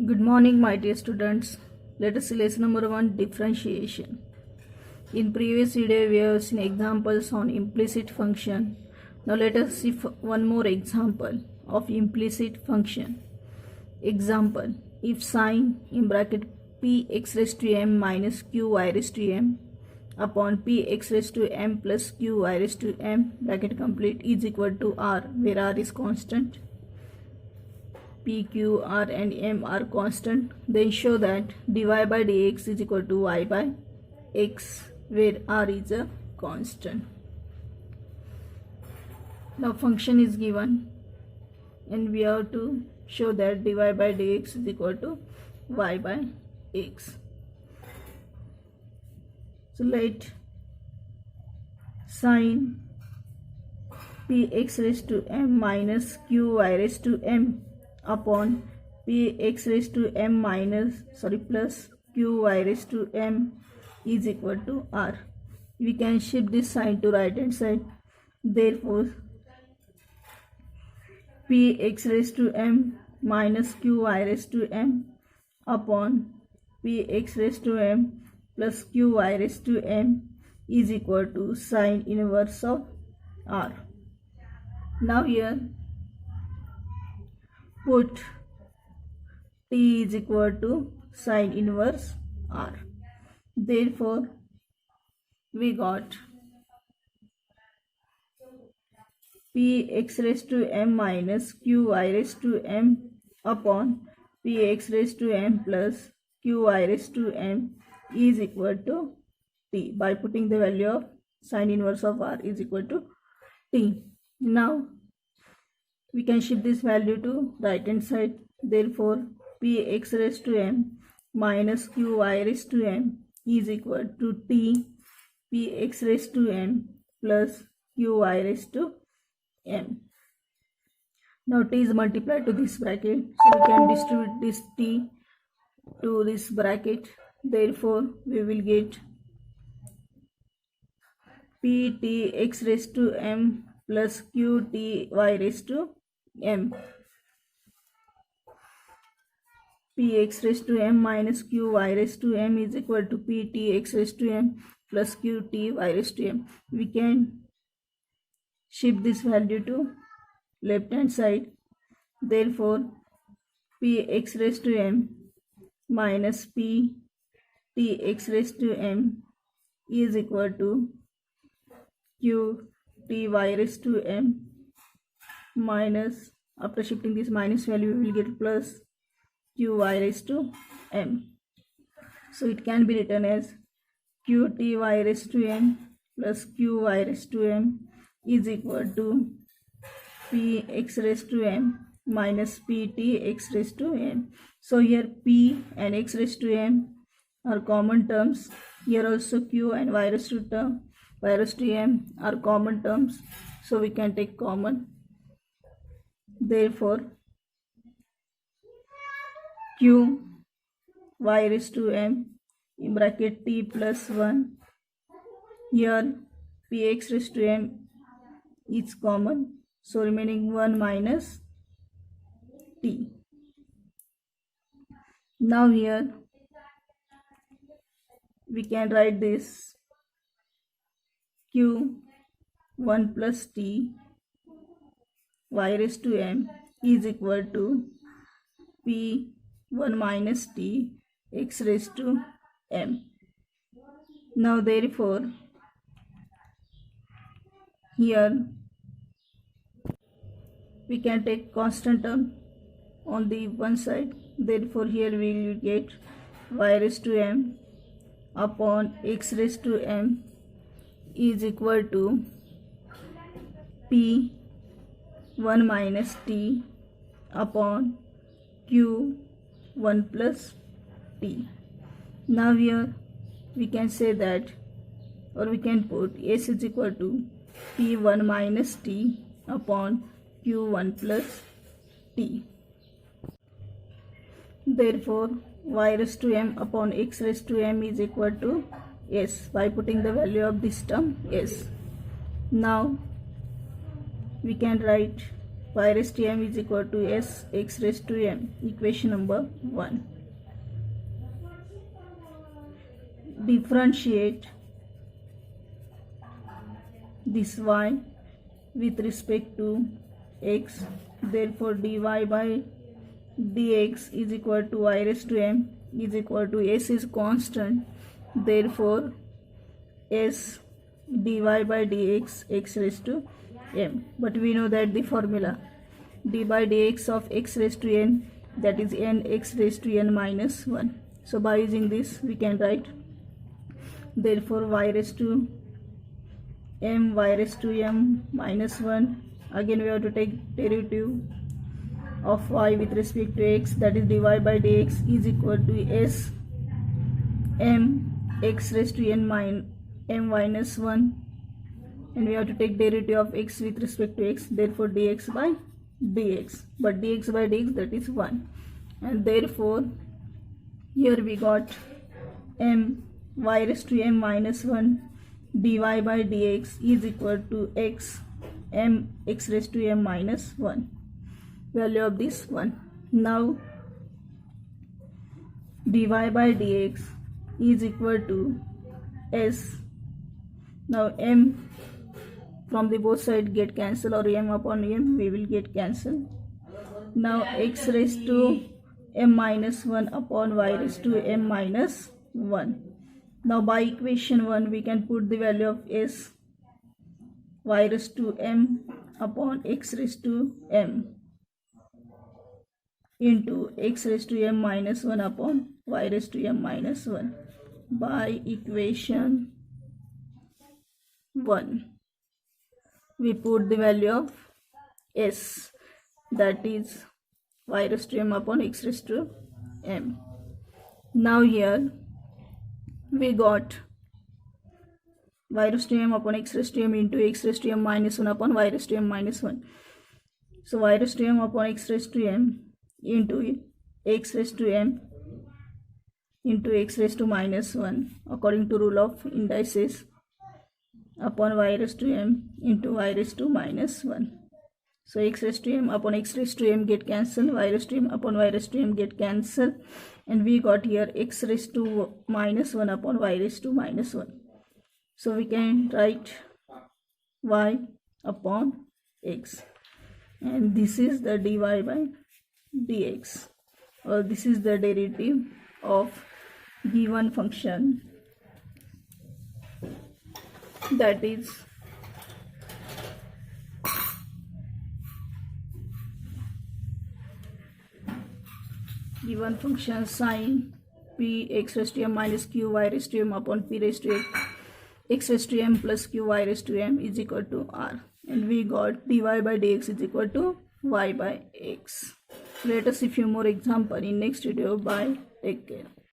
Good morning, my dear students. Let us see lesson number 1, differentiation. In previous video, we have seen examples on implicit function. Now let us see one more example of implicit function. Example, if sine in bracket px raised to m minus qy raised to m upon px raised to m plus qy raised to m bracket complete is equal to r, where r is constant. P, Q, R and M are constant, then show that dy by dx is equal to y by x, where R is a constant. Now function is given and we have to show that dy by dx is equal to y by x. So let sine px raised to m minus qy raised to m upon px raised to m plus qy raised to m is equal to r. We can shift this sign to right hand side. Therefore, px raised to m minus qy raised to m upon px raised to m plus qy raised to m is equal to sine inverse of r. Now here put t is equal to sine inverse r. Therefore, we got px raised to m minus qy raised to m upon px raised to m plus qy raised to m is equal to t by putting the value of sine inverse of r is equal to t. Now we can shift this value to right hand side. Therefore, px raised to m minus qy raised to m is equal to t px raised to m plus qy raised to m. Now t is multiplied to this bracket, so we can distribute this t to this bracket. Therefore, we will get ptx raised to m plus qty raised to m. Px raised to m minus qy raised to m is equal to ptx raised to m plus qty raised to m. We can shift this value to left hand side. Therefore, px raised to m minus ptx raised to m is equal to qty raised to m minus, after shifting this minus value, we will get plus qy raised to m. So it can be written as qty raised to m plus qy raised to m is equal to px raised to m minus ptx raised to m. So here p and x raised to m are common terms. Here also q and y raised to m are common terms. So we can take common. Therefore, q y raised to m in bracket t plus 1. Here px raised to m is common. So remaining 1 minus t. Now here we can write this q 1 plus t y raised to m is equal to p 1 minus t x raised to m. Now therefore, here we can take constant term on the one side. Therefore, here we will get y raised to m upon x raised to m is equal to p 1 minus t upon q 1 plus t. Now here we can say that, or we can put s is equal to p 1 minus t upon q 1 plus t. Therefore, y raised to m upon x raised to m is equal to s by putting the value of this term s. Now we can write y raised to m is equal to s x raised to m. Equation number 1. Differentiate this y with respect to x. Therefore dy by dx is equal to y raised to m is equal to s is constant. Therefore s dy by dx x raised to m. But we know that the formula d by dx of x raised to n, that is n x raised to n minus 1. So by using this we can write, therefore y raised to m y raised to m minus 1. Again we have to take derivative of y with respect to x, that is dy by dx is equal to s m x raised to n minus 1, and we have to take derivative of x with respect to x, therefore dx by dx, but dx by dx, that is 1, and therefore here we got m y raised to m minus 1 dy by dx is equal to x m x raised to m minus 1, value of this 1. Now dy by dx is equal to s. Now m from the both side get cancelled, or m upon m we will get cancelled. Now x raised to m minus 1 upon y raised to m minus 1. Now by equation 1 we can put the value of s y raised to m upon x raised to m into x raised to m minus 1 upon y raised to m minus 1. By equation 1 we put the value of s, that is y raised to m upon x raised to m. Now here we got y raised to m upon x raised to m into x raised to m minus 1 upon y raised to m minus 1. So y raised to m upon x raised to m into x raised to m into x raised to minus 1 according to rule of indices upon y raised to m into y raised to minus 1. So x raised to m upon x raised to m get cancelled, y raised to m upon y raised to m get cancelled, and we got here x raised to minus 1 upon y raised to minus 1. So we can write y upon x, and this is the dy by dx, or this is the derivative of given function, that is given function sin p x raised to m minus q y raised to m upon p raised to x raised to m plus q y raised to m is equal to r, and we got dy by dx is equal to y by x. Let us see few more example in next video. Bye, take care.